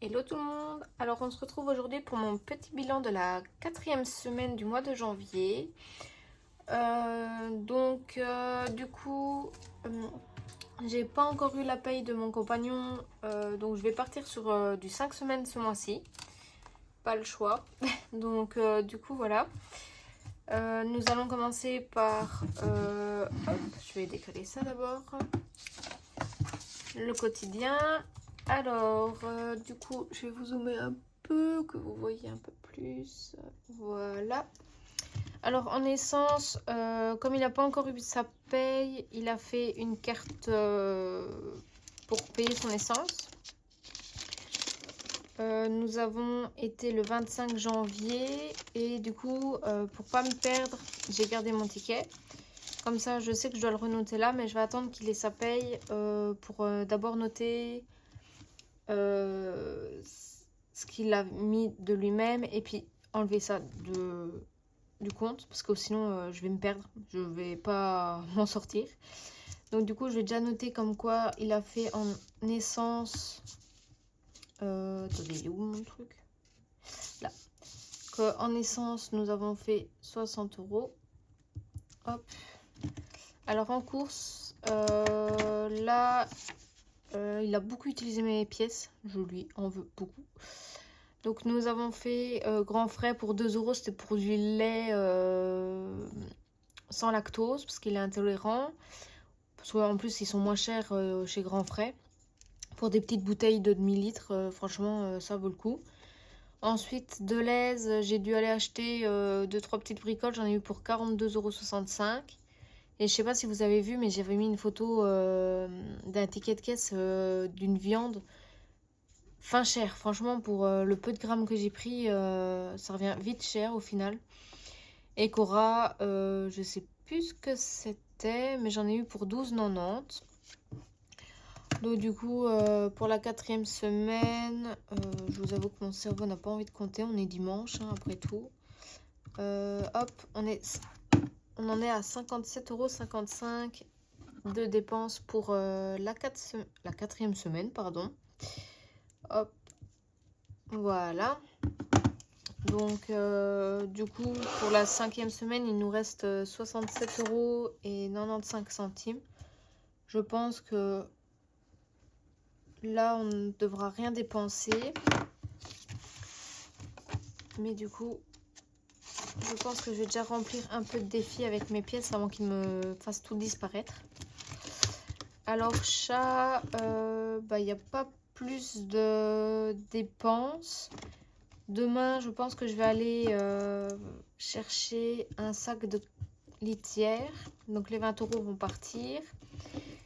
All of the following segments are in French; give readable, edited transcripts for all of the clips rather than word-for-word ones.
Hello tout le monde. Alors on se retrouve aujourd'hui pour mon petit bilan de la 4e semaine du mois de janvier. Du coup, j'ai pas encore eu la paye de mon compagnon, donc je vais partir sur du 5 semaines ce mois-ci. Pas le choix. Du coup voilà. Nous allons commencer par... hop, je vais décaler ça d'abord. Le quotidien. Alors, du coup, je vais vous zoomer un peu, que vous voyez un peu plus. Voilà. Alors, en essence, comme il n'a pas encore eu sa paye, il a fait une carte pour payer son essence. Nous avons été le 25 janvier et du coup, pour pas me perdre, j'ai gardé mon ticket. Comme ça, je sais que je dois le renoter là, mais je vais attendre qu'il ait sa paye pour d'abord noter ce qu'il a mis de lui-même et puis enlever ça du compte parce que sinon je vais me perdre, je vais pas m'en sortir. Donc du coup, je vais déjà noter comme quoi il a fait en essence. Attendez, il est où mon truc? Là. En essence, nous avons fait 60 €. Hop. Alors en course, là, il a beaucoup utilisé mes pièces. Je lui en veux beaucoup. Donc nous avons fait grand frais pour 2 €. C'était pour du lait sans lactose parce qu'il est intolérant. Parce qu'en plus, ils sont moins chers chez Grand Frais. Pour des petites bouteilles de demi-litre, franchement, ça vaut le coup. Ensuite, de l'aise, j'ai dû aller acheter 2-3 petites bricoles. J'en ai eu pour 42,65 €. Et je sais pas si vous avez vu, mais j'avais mis une photo d'un ticket de caisse d'une viande fin cher. Franchement, pour le peu de grammes que j'ai pris, ça revient vite cher au final. Et Cora, je sais plus ce que c'était, mais j'en ai eu pour 12,90 €. Donc du coup, pour la 4e semaine, je vous avoue que mon cerveau n'a pas envie de compter. On est dimanche, hein, après tout. Hop, on en est à 57,55 € de dépenses pour la 4e semaine, pardon. Hop, voilà. Donc, du coup, pour la 5e semaine, il nous reste 67,95 €. Je pense que là, on ne devra rien dépenser. Mais du coup, je pense que je vais déjà remplir un peu de défis avec mes pièces avant qu'ils me fassent tout disparaître. Alors, chat, il n'y a pas plus de dépenses. Demain, je pense que je vais aller chercher un sac de litière. Donc, les 20 € vont partir.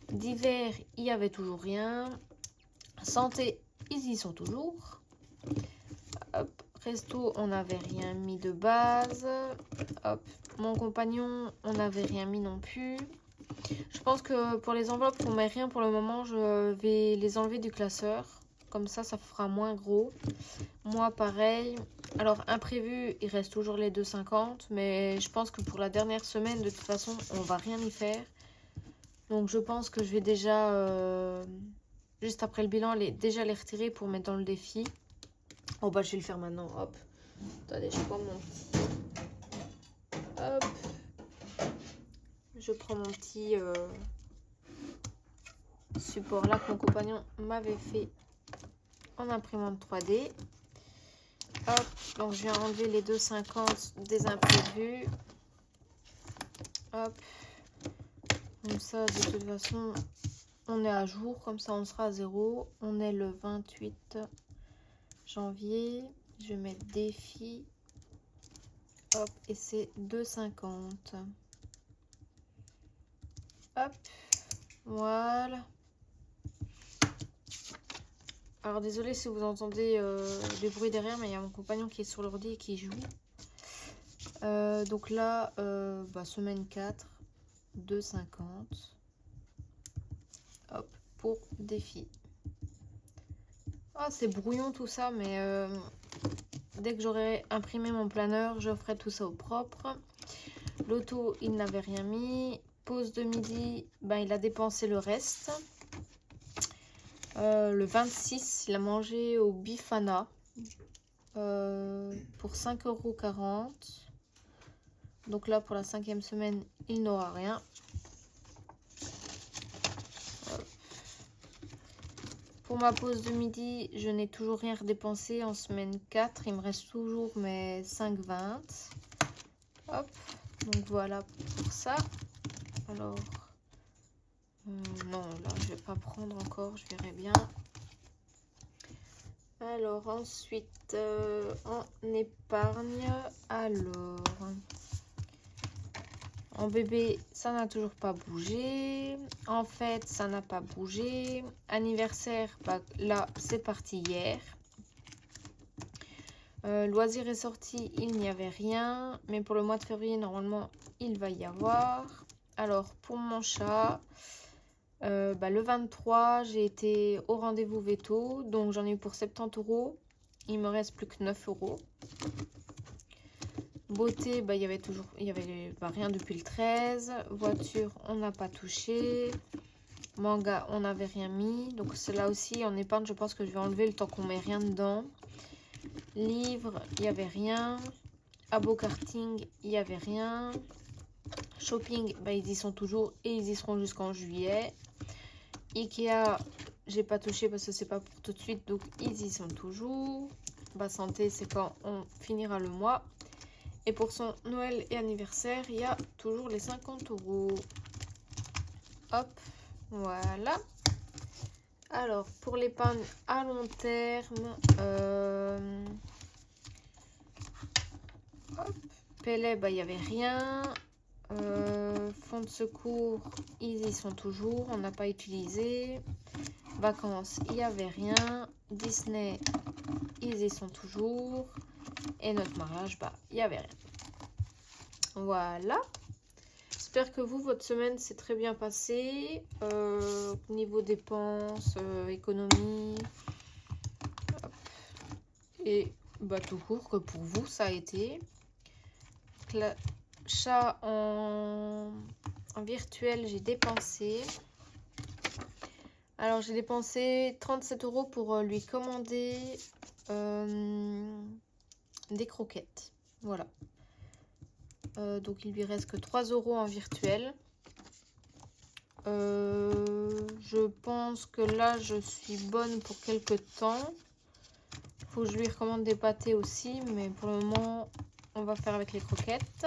D'hiver, il n'y avait toujours rien. Santé, ils y sont toujours. Hop. Resto, on n'avait rien mis de base. Hop. Mon compagnon, on n'avait rien mis non plus. Je pense que pour les enveloppes, on met rien pour le moment. Je vais les enlever du classeur. Comme ça fera moins gros. Moi, pareil. Alors, imprévu, il reste toujours les 2,50 €. Mais je pense que pour la dernière semaine, de toute façon, on va rien y faire. Donc, je pense que je vais déjà, juste après le bilan, déjà les retirer pour mettre dans le défi. Oh, bah, je vais le faire maintenant. Hop. Attendez, je prends mon petit... Hop. Je prends mon petit support là que mon compagnon m'avait fait en imprimante 3D. Hop, donc je viens enlever les 2,50 € des imprévus. Hop, comme ça de toute façon on est à jour, comme ça on sera à 0. On est le 28 janvier. Je vais mettre défi. Hop, et c'est 2,50 €. Hop, voilà. Alors désolé si vous entendez des bruits derrière, mais il y a mon compagnon qui est sur l'ordi et qui joue. Donc là, semaine 4, 2,50 €. Hop, pour défi. Ah, c'est brouillon tout ça, mais dès que j'aurai imprimé mon planeur, je ferai tout ça au propre. L'auto, il n'avait rien mis. Pause de midi, il a dépensé le reste. Le 26, il a mangé au Bifana pour 5,40 €. Donc là, pour la 5e semaine, il n'aura rien. Pour ma pause de midi, je n'ai toujours rien redépensé en semaine 4. Il me reste toujours mes 5,20 €. Hop, donc voilà pour ça. Alors, non, là, je vais pas prendre encore, je verrai bien. Alors, ensuite, en épargne, alors... En bébé, ça n'a toujours pas bougé. En fait, ça n'a pas bougé. Anniversaire, bah, là, c'est parti hier. Loisir est sorti, il n'y avait rien. Mais pour le mois de février, normalement, il va y avoir. Alors, pour mon chat, le 23, j'ai été au rendez-vous veto. Donc, j'en ai eu pour 70 €. Il me reste plus que 9 €. Beauté, il y avait rien depuis le 13. Voiture, on n'a pas touché. Manga, on n'avait rien mis. Donc celle-là aussi, en épargne, je pense que je vais enlever le temps qu'on met rien dedans. Livre, il n'y avait rien. Abo karting, il n'y avait rien. Shopping, ils y sont toujours et ils y seront jusqu'en juillet. Ikea, j'ai pas touché parce que c'est pas pour tout de suite, donc ils y sont toujours. Santé, c'est quand on finira le mois. Et pour son Noël et anniversaire, il y a toujours les 50 €. Hop, voilà. Alors, pour l'épargne à long terme, Pellet, il n'y avait rien. Fonds de secours, ils y sont toujours, on n'a pas utilisé. Vacances, il n'y avait rien. Disney, ils y sont toujours. Et notre mariage, il n'y avait rien. Voilà. J'espère que vous, votre semaine s'est très bien passée. Niveau dépenses, économie. Hop. Et tout court, que pour vous, ça a été. Chat en virtuel, j'ai dépensé. Alors, j'ai dépensé 37 € pour lui commander des croquettes. Voilà. Donc, il lui reste que 3 € en virtuel. Je pense que là, je suis bonne pour quelques temps. Faut que je lui recommande des pâtés aussi, mais pour le moment, on va faire avec les croquettes.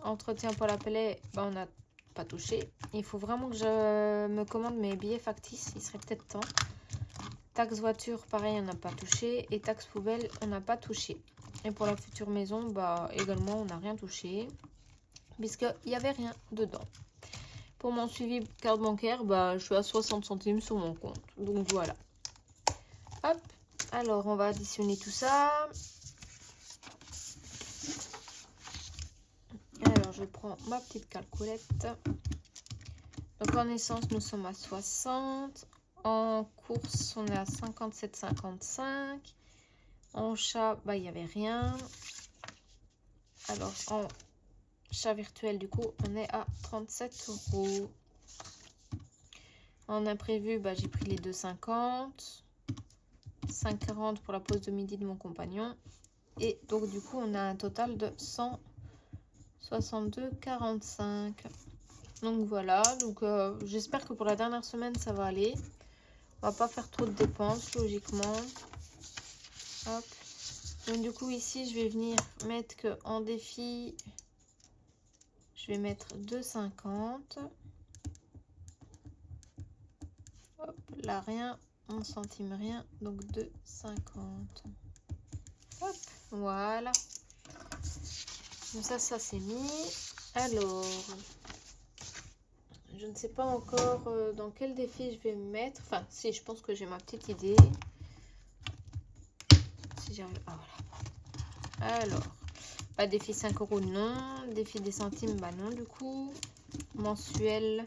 Entretien pour la Pellet, on n'a pas touché. Il faut vraiment que je me commande mes billets factices, il serait peut-être temps. Taxe voiture, pareil, on n'a pas touché. Et taxe poubelle, on n'a pas touché. Et pour la future maison, également, on n'a rien touché, puisqu'il n'y avait rien dedans. Pour mon suivi carte bancaire, je suis à 60 centimes sur mon compte. Donc voilà. Hop. Alors, on va additionner tout ça. Alors, je prends ma petite calculette. Donc, en essence, nous sommes à 60. En course, on est à 57,55. En chat, il n'y avait rien. Alors, en chat virtuel, du coup, on est à 37 €. En imprévu, j'ai pris les 2,50. 5,40 pour la pause de midi de mon compagnon. Et donc, du coup, on a un total de 162,45. Donc, voilà. Donc, j'espère que pour la dernière semaine, ça va aller. On va pas faire trop de dépenses, logiquement. Hop. Donc, du coup, ici, je vais venir mettre que en défi, je vais mettre 2,50. Hop, là, rien. 11 centimes, rien. Donc, 2,50. Hop, voilà. Donc, ça c'est mis. Alors, je ne sais pas encore dans quel défi je vais me mettre. Enfin, si, je pense que j'ai ma petite idée. Si j'arrive. Ah, voilà. Alors, défi 5 €, non. Défi des centimes, non, du coup. Mensuel.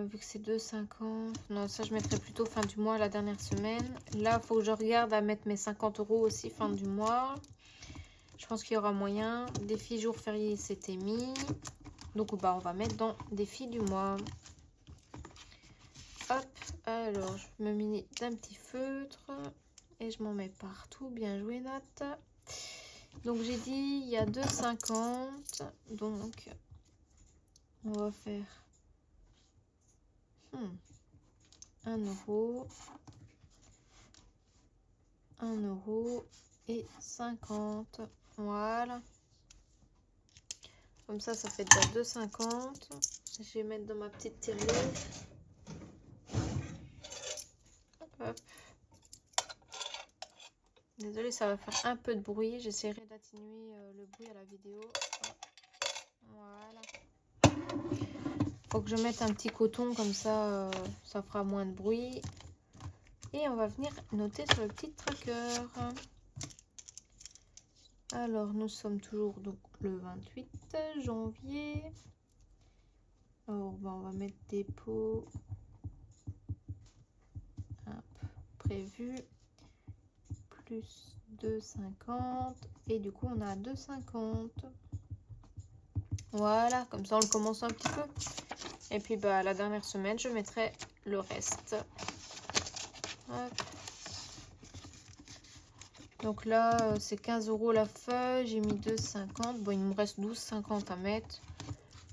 Vu que c'est 2,50. Non, ça, je mettrai plutôt fin du mois, la dernière semaine. Là, il faut que je regarde à mettre mes 50 € aussi, fin du mois. Je pense qu'il y aura moyen. Défi jour férié, c'était mis. Donc, on va mettre dans défi du mois. Hop, alors je me munis d'un petit feutre et je m'en mets partout. Bien joué, Nat. Donc j'ai dit il y a 2,50. Donc on va faire 1 euro, 1 euro et 50. Voilà. Comme ça fait déjà 2,50. Je vais mettre dans ma petite tirelire. Hop. Désolée, ça va faire un peu de bruit. J'essaierai d'atténuer le bruit à la vidéo. Voilà. Faut que je mette un petit coton comme ça, ça fera moins de bruit. Et on va venir noter sur le petit tracker. Alors, nous sommes toujours donc le 28 janvier. Alors, on va mettre dépôt. Prévu. Plus 2,50. Et du coup, on a 2,50. Voilà, comme ça, on le commence un petit peu. Et puis, bah, la dernière semaine, je mettrai le reste. Hop. Donc là, c'est 15 € la feuille. J'ai mis 2,50. Bon, il me reste 12,50 à mettre.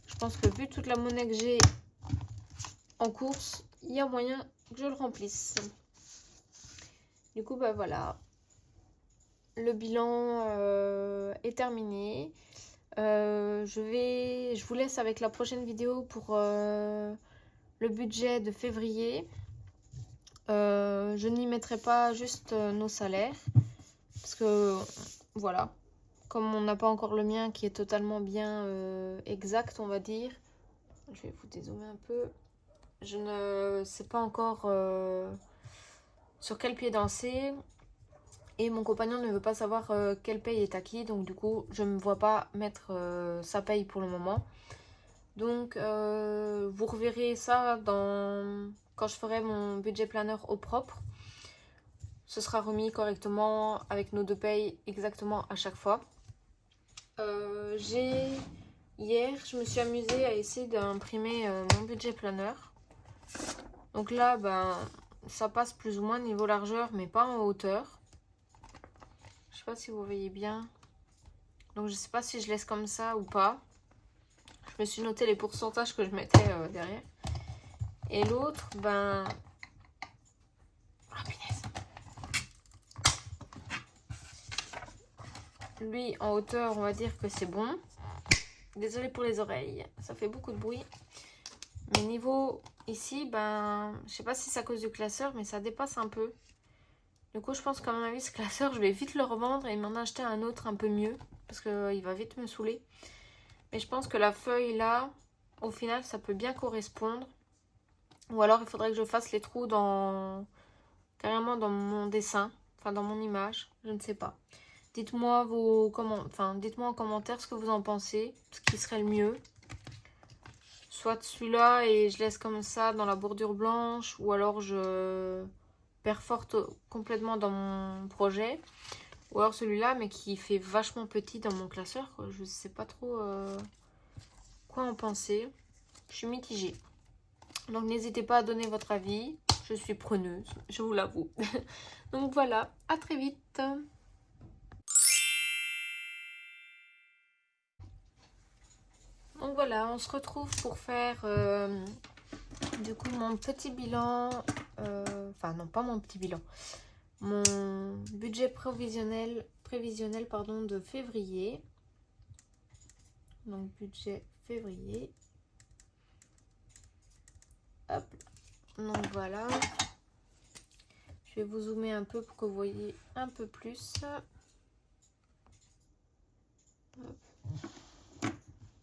Je pense que vu toute la monnaie que j'ai en course, il y a moyen que je le remplisse. Du coup, bah voilà. Le bilan est terminé. Je vous laisse avec la prochaine vidéo pour le budget de février. Je n'y mettrai pas juste nos salaires. Parce que, voilà. Comme on n'a pas encore le mien qui est totalement bien exact, on va dire. Je vais vous dézoomer un peu. Je ne sais pas encore sur quel pied danser. Et mon compagnon ne veut pas savoir quelle paye est acquis. Donc du coup, je ne me vois pas mettre sa paye pour le moment. Donc vous reverrez ça quand je ferai mon budget planner au propre. Ce sera remis correctement avec nos 2 payes exactement à chaque fois. Hier, je me suis amusée à essayer d'imprimer mon budget planner. Donc là, ben, ça passe plus ou moins niveau largeur, mais pas en hauteur. Je sais pas si vous voyez bien. Donc je sais pas si je laisse comme ça ou pas. Je me suis noté les pourcentages que je mettais derrière. Et l'autre, ben... Ah, punaise. Lui, en hauteur, on va dire que c'est bon. Désolée pour les oreilles, ça fait beaucoup de bruit. Mais niveau ici, ben... Je sais pas si c'est à cause du classeur, mais ça dépasse un peu. Du coup, je pense qu'à mon avis, ce classeur, je vais vite le revendre et m'en acheter un autre un peu mieux. Parce qu'il va vite me saouler. Mais je pense que la feuille là, au final, ça peut bien correspondre. Ou alors, il faudrait que je fasse les trous carrément dans mon dessin. Enfin, dans mon image. Je ne sais pas. Dites-moi dites-moi en commentaire ce que vous en pensez. Ce qui serait le mieux. Soit celui-là et je laisse comme ça dans la bordure blanche. Ou alors, je perforte complètement dans mon projet. Ou alors celui-là, mais qui fait vachement petit dans mon classeur. Je ne sais pas trop quoi en penser. Je suis mitigée. Donc n'hésitez pas à donner votre avis. Je suis preneuse, je vous l'avoue. Donc voilà, à très vite. Donc voilà, on se retrouve pour faire du coup mon petit bilan. Enfin non, pas mon petit bilan. Mon budget prévisionnel pardon, de février. Donc budget février. Hop. Donc voilà. Je vais vous zoomer un peu pour que vous voyez un peu plus. Hop.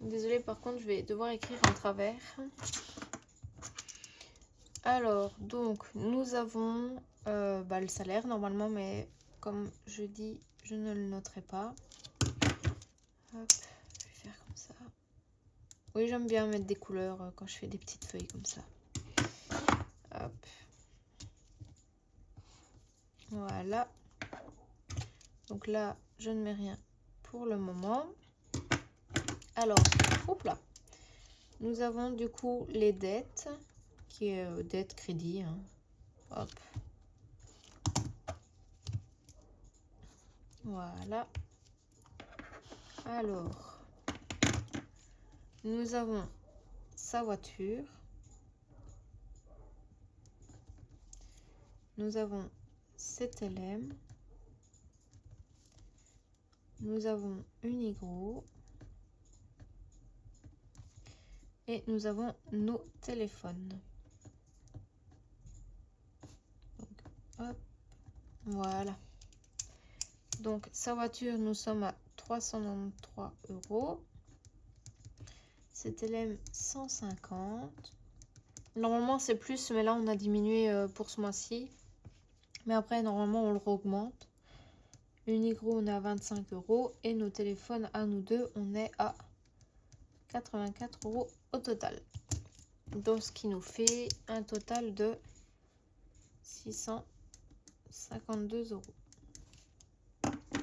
Désolée, par contre, je vais devoir écrire en travers. Alors, donc, nous avons le salaire normalement, mais comme je dis, je ne le noterai pas. Hop, je vais faire comme ça. Oui, j'aime bien mettre des couleurs quand je fais des petites feuilles comme ça. Hop. Voilà. Donc là, je ne mets rien pour le moment. Alors, hop là. Nous avons du coup les dettes qui est dette, crédit. Hein. Hop. Voilà. Alors, nous avons sa voiture. Nous avons CTLM. Nous avons Unigro. Et nous avons nos téléphones. Donc, hop, voilà. Donc, sa voiture, nous sommes à 393 €. CTLM 150. Normalement, c'est plus, mais là, on a diminué pour ce mois-ci. Mais après, normalement, on le augmente. Unigro, on est à 25 €. Et nos téléphones, à nous deux, on est à 84 € au total. Donc, ce qui nous fait un total de 652 €.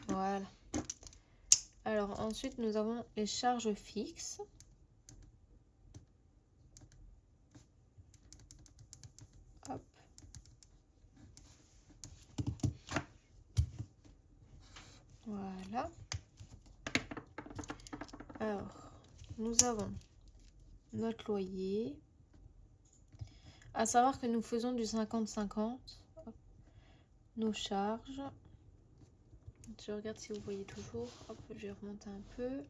Voilà. Alors, ensuite, nous avons les charges fixes. Hop. Voilà. Alors, nous avons notre loyer. À savoir que nous faisons du 50-50. Nos charges. Je regarde si vous voyez toujours. Hop, je vais remonter un peu.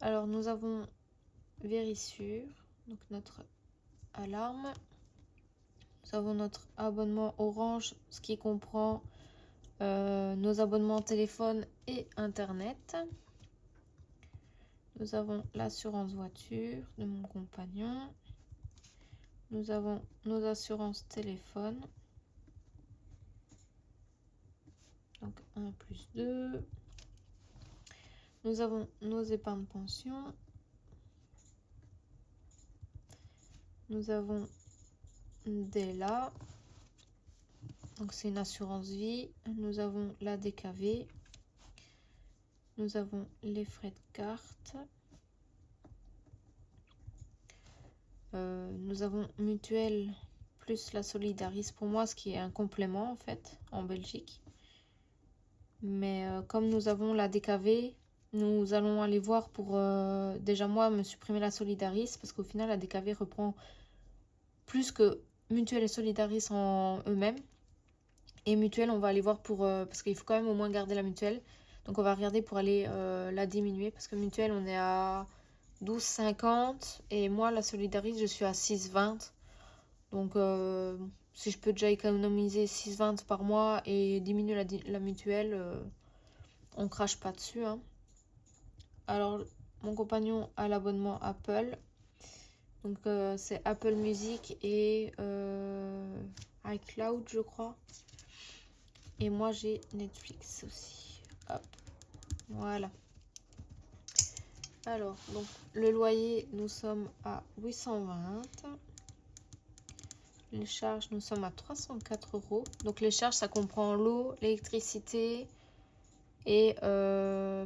Alors, nous avons Vérissure, donc notre alarme. Nous avons notre abonnement Orange, ce qui comprend nos abonnements téléphone et internet. Nous avons l'assurance voiture de mon compagnon. Nous avons nos assurances téléphone. Donc 1 plus 2. Nous avons nos épargnes pension. Nous avons DELA. Donc c'est une assurance vie. Nous avons la DKV. Nous avons les frais de carte. Nous avons mutuelle plus la Solidaris pour moi, ce qui est un complément en fait en Belgique. Mais comme nous avons la DKV, nous allons aller voir pour déjà moi me supprimer la Solidaris parce qu'au final la DKV reprend plus que mutuelle et Solidaris en eux-mêmes. Et mutuelle, on va aller voir pour parce qu'il faut quand même au moins garder la mutuelle. Donc on va regarder pour aller la diminuer parce que mutuelle on est à 12,50 et moi la Solidaris je suis à 6,20. Donc si je peux déjà économiser 6,20 par mois et diminuer la mutuelle, on crache pas dessus. Hein. Alors mon compagnon a l'abonnement Apple. Donc c'est Apple Music et iCloud je crois. Et moi j'ai Netflix aussi. Hop. Voilà. Alors, donc le loyer, nous sommes à 820. Les charges, nous sommes à 304 €. Donc les charges, ça comprend l'eau, l'électricité et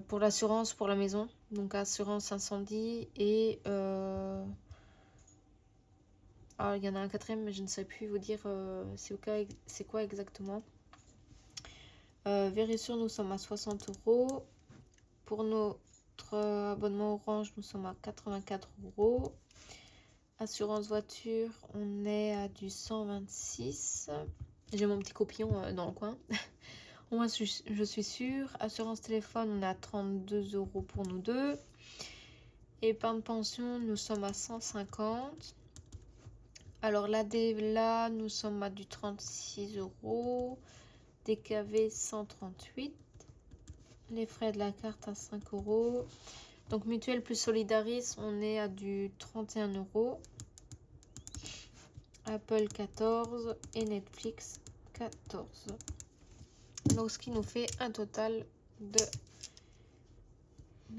pour l'assurance pour la maison. Donc assurance incendie et... Ah, il y en a un quatrième, mais je ne sais plus vous dire c'est quoi exactement. Vérissure, nous sommes à 60 €. Pour notre abonnement Orange, nous sommes à 84 €. Assurance voiture, on est à du 126. J'ai mon petit copillon dans le coin. Au moins, je suis sûre. Assurance téléphone, on est à 32 € pour nous deux. Épargne pension, nous sommes à 150. Alors là, nous sommes à du 36 €. DKV 138. Les frais de la carte à 5 €. Donc mutuelle plus Solidaris, on est à du 31 €. Apple 14 et Netflix 14. Donc ce qui nous fait un total de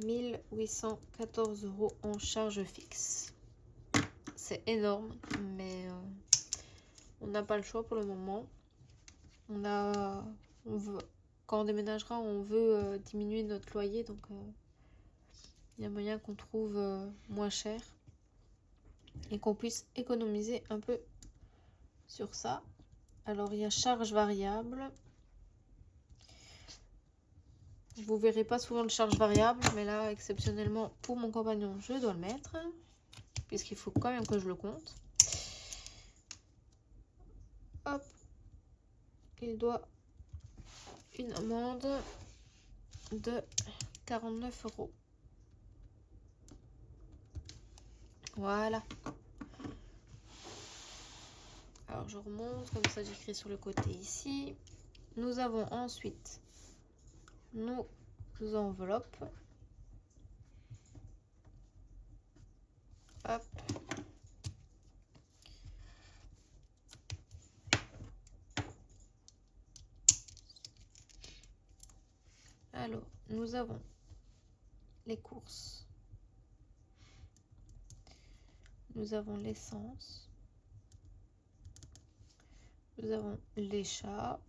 1814 € en charge fixe. C'est énorme, mais on n'a pas le choix pour le moment. Quand on déménagera, on veut diminuer notre loyer, donc il y a moyen qu'on trouve moins cher. et qu'on puisse économiser un peu sur ça. Alors il y a charge variable. Vous verrez pas souvent de charge variable, mais là exceptionnellement pour mon compagnon je dois le mettre, puisqu'il faut quand même que je le compte. Hop, il doit une amende de 49 €. Voilà. Alors je remonte, comme ça j'écris sur le côté ici. Nous avons ensuite nos enveloppes. Hop. Alors, nous avons les courses. Nous avons l'essence. Nous avons les chats.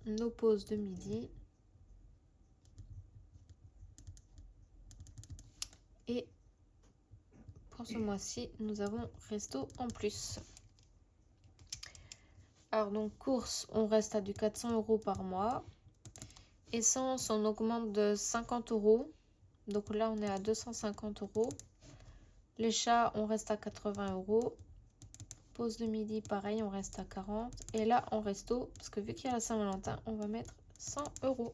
Nos pauses de midi. Et pour ce mois-ci, nous avons resto en plus. Alors donc courses, on reste à du 400 € par mois. Essence, on augmente de 50 €. Donc là, on est à 250 €. Les chats, on reste à 80 €. Pause de midi, pareil, on reste à 40. Et là, en resto, parce que vu qu'il y a la Saint-Valentin, on va mettre 100 €.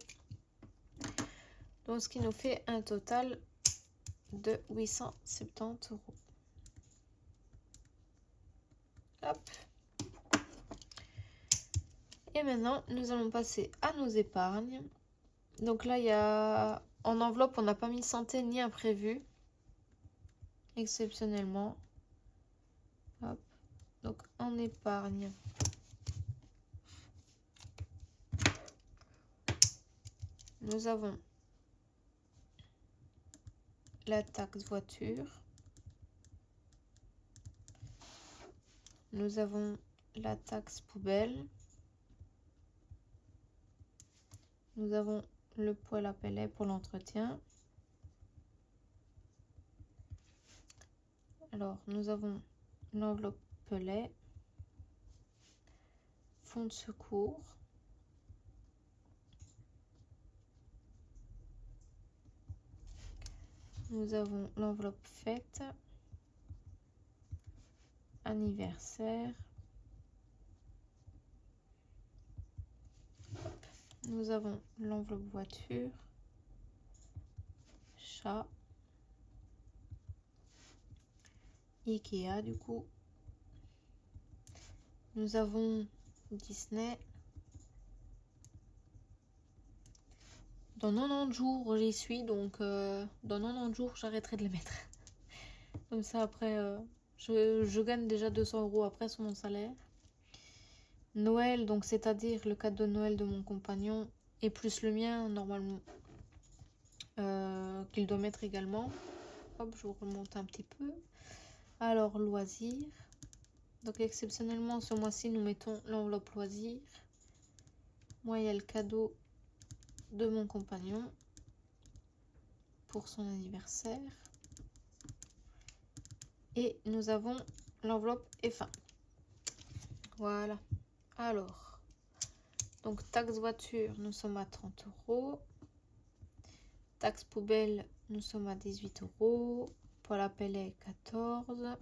Donc ce qui nous fait un total de 870 €. Hop. Et maintenant, nous allons passer à nos épargnes. Donc là, il y a en enveloppe, on n'a pas mis santé ni imprévu. Exceptionnellement. Hop. Donc en épargne. Nous avons la taxe voiture. Nous avons la taxe poubelle. Nous avons le poêle à pellets pour l'entretien. Alors, nous avons l'enveloppe pellet, fonds de secours, nous avons l'enveloppe fête, anniversaire, nous avons l'enveloppe voiture, chat, Ikea du coup, nous avons Disney. Dans 90 jours j'y suis, donc dans 90 jours j'arrêterai de les mettre. Comme ça après je gagne déjà 200 € après sur mon salaire. Noël, donc c'est-à-dire le cadeau de Noël de mon compagnon et plus le mien normalement qu'il doit mettre également. Hop, je vous remonte un petit peu. Alors loisirs. Donc exceptionnellement ce mois-ci nous mettons l'enveloppe loisirs. Moi il y a le cadeau de mon compagnon pour son anniversaire. Et nous avons l'enveloppe F1. Voilà. Alors, donc taxe voiture, nous sommes à 30 €. Taxe poubelle, nous sommes à 18 €. Poêle à pellets, 14.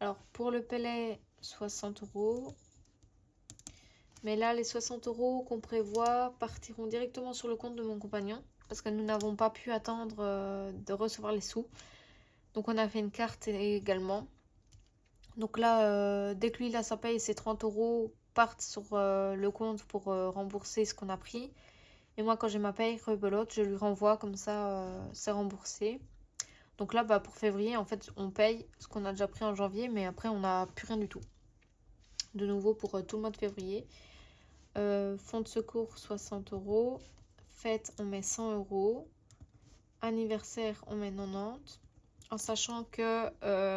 Alors, pour le pellet, 60 €. Mais là, les 60 € qu'on prévoit partiront directement sur le compte de mon compagnon. Parce que nous n'avons pas pu attendre de recevoir les sous. Donc, on a fait une carte également. Donc là, dès que lui, il a sa paye, ses 30 € partent sur le compte pour rembourser ce qu'on a pris. Et moi, quand j'ai ma paye, rebelote, je lui renvoie, comme ça, c'est remboursé. Donc là, pour février, en fait, on paye ce qu'on a déjà pris en janvier, mais après, on n'a plus rien du tout. De nouveau pour tout le mois de février. Fonds de secours, 60 €. Fête, on met 100 €. Anniversaire, on met 90. En sachant que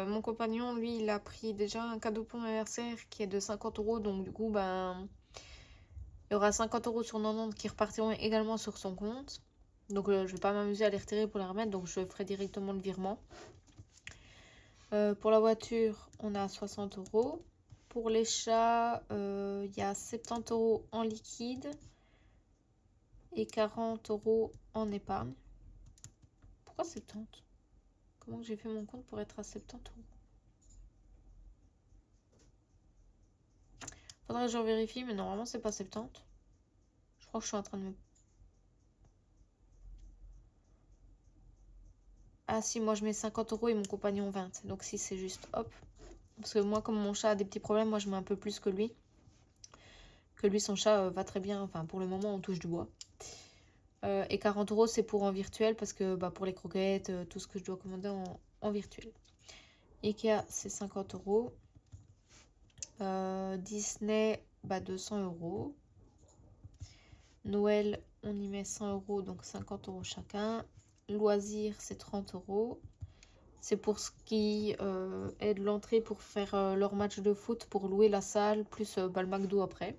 mon compagnon, lui, il a pris déjà un cadeau pour mon anniversaire qui est de 50 €. Donc du coup, il y aura 50 € sur 90 qui repartiront également sur son compte. Donc je vais pas m'amuser à les retirer pour les remettre. Donc je ferai directement le virement. Pour la voiture, on a 60 €. Pour les chats, il y a 70 € en liquide et 40 € en épargne. Pourquoi 70? Comment j'ai fait mon compte pour être à 70 €? Faudrait que je vérifie, mais normalement c'est pas 70. Je crois que je suis en train de me... Ah si, moi je mets 50 € et mon compagnon 20. Donc si c'est juste, hop. Parce que moi, comme mon chat a des petits problèmes, moi je mets un peu plus que lui. Que lui, son chat va très bien. Enfin, pour le moment, on touche du bois. Et 40 € c'est pour en virtuel parce que pour les croquettes, tout ce que je dois commander en virtuel. Ikea, c'est 50 €. Disney, 200 €. Noël, on y met 100 €, donc 50 € chacun. Loisirs, c'est 30 €. C'est pour ce qui est de l'entrée pour faire leur match de foot, pour louer la salle, plus le McDo après.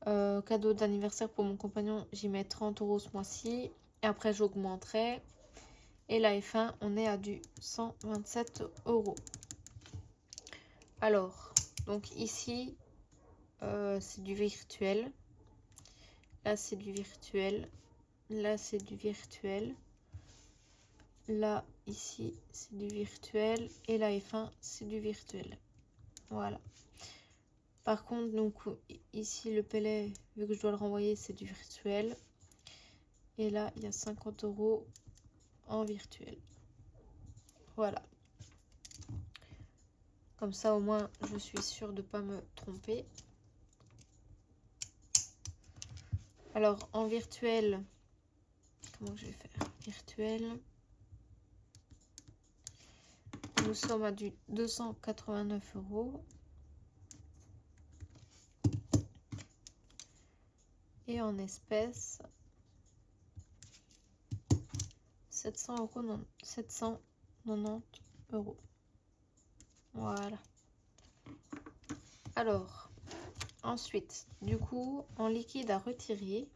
Cadeau d'anniversaire pour mon compagnon, j'y mets 30 € ce mois-ci. Et après, j'augmenterai. Et la F1, on est à du 127 €. Alors, donc ici, c'est du virtuel. Là, c'est du virtuel. Là, c'est du virtuel. Là, ici, c'est du virtuel. Et la F1, c'est du virtuel. Voilà. Par contre, donc, ici, le Pellet, vu que je dois le renvoyer, c'est du virtuel. Et là, il y a 50 € en virtuel. Voilà. Comme ça, au moins, je suis sûre de ne pas me tromper. Alors, en virtuel, comment je vais faire? Virtuel. Nous sommes à du 289 €. Et en espèces, 790 €. Voilà. Alors, ensuite, du coup, en liquide à retirer,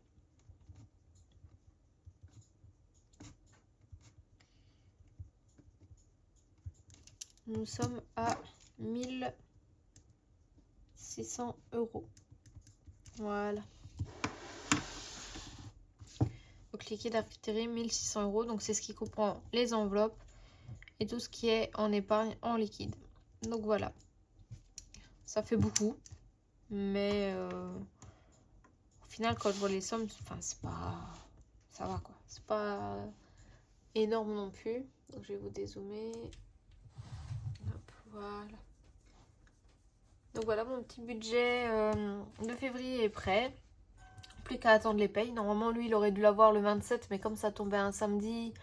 nous sommes à 1600 €. Voilà. Donc, liquide à retirer, 1600 €. Donc, c'est ce qui comprend les enveloppes et tout ce qui est en épargne en liquide. Donc, voilà. Ça fait beaucoup. Mais au final, quand je vois les sommes, enfin, c'est pas... Ça va, quoi. C'est pas énorme non plus. Donc, je vais vous dézoomer. Hop, voilà. Donc, voilà, mon petit budget de février est prêt. Plus qu'à attendre les payes. Normalement, lui, il aurait dû l'avoir le 27, mais comme ça tombait un samedi,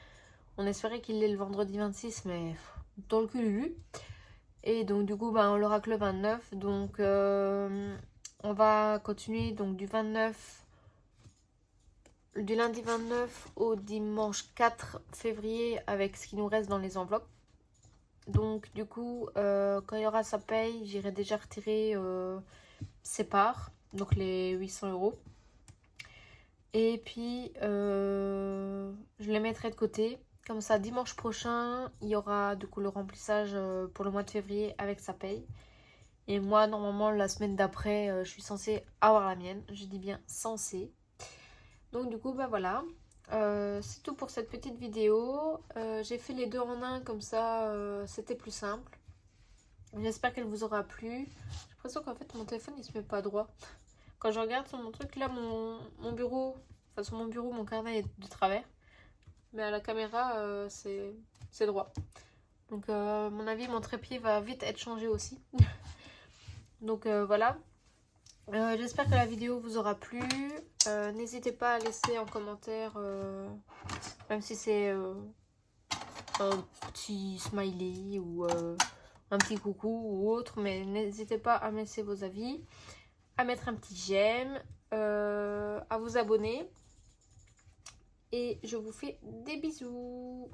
on espérait qu'il l'ait le vendredi 26, mais dans le cul. Et donc, du coup, on l'aura que le 29. Donc, on va continuer donc du lundi 29 au dimanche 4 février avec ce qui nous reste dans les enveloppes. Donc, du coup, quand il y aura sa paye, j'irai déjà retirer ses parts, donc les 800 €. Et puis, je les mettrai de côté. Comme ça, dimanche prochain, il y aura du coup le remplissage pour le mois de février avec sa paye. Et moi, normalement, la semaine d'après, je suis censée avoir la mienne. Je dis bien censée. Donc, du coup, voilà. C'est tout pour cette petite vidéo. J'ai fait les deux en un, comme ça, c'était plus simple. J'espère qu'elle vous aura plu. J'ai l'impression qu'en fait, mon téléphone, il se met pas droit. Quand je regarde sur mon truc, là, mon bureau, enfin sur mon bureau, mon carnet est de travers. Mais à la caméra, c'est droit. Donc, à mon avis, mon trépied va vite être changé aussi. Donc, voilà. J'espère que la vidéo vous aura plu. N'hésitez pas à laisser en commentaire, même si c'est un petit smiley ou un petit coucou ou autre. Mais n'hésitez pas à me laisser vos avis, à mettre un petit j'aime, à vous abonner. Et je vous fais des bisous.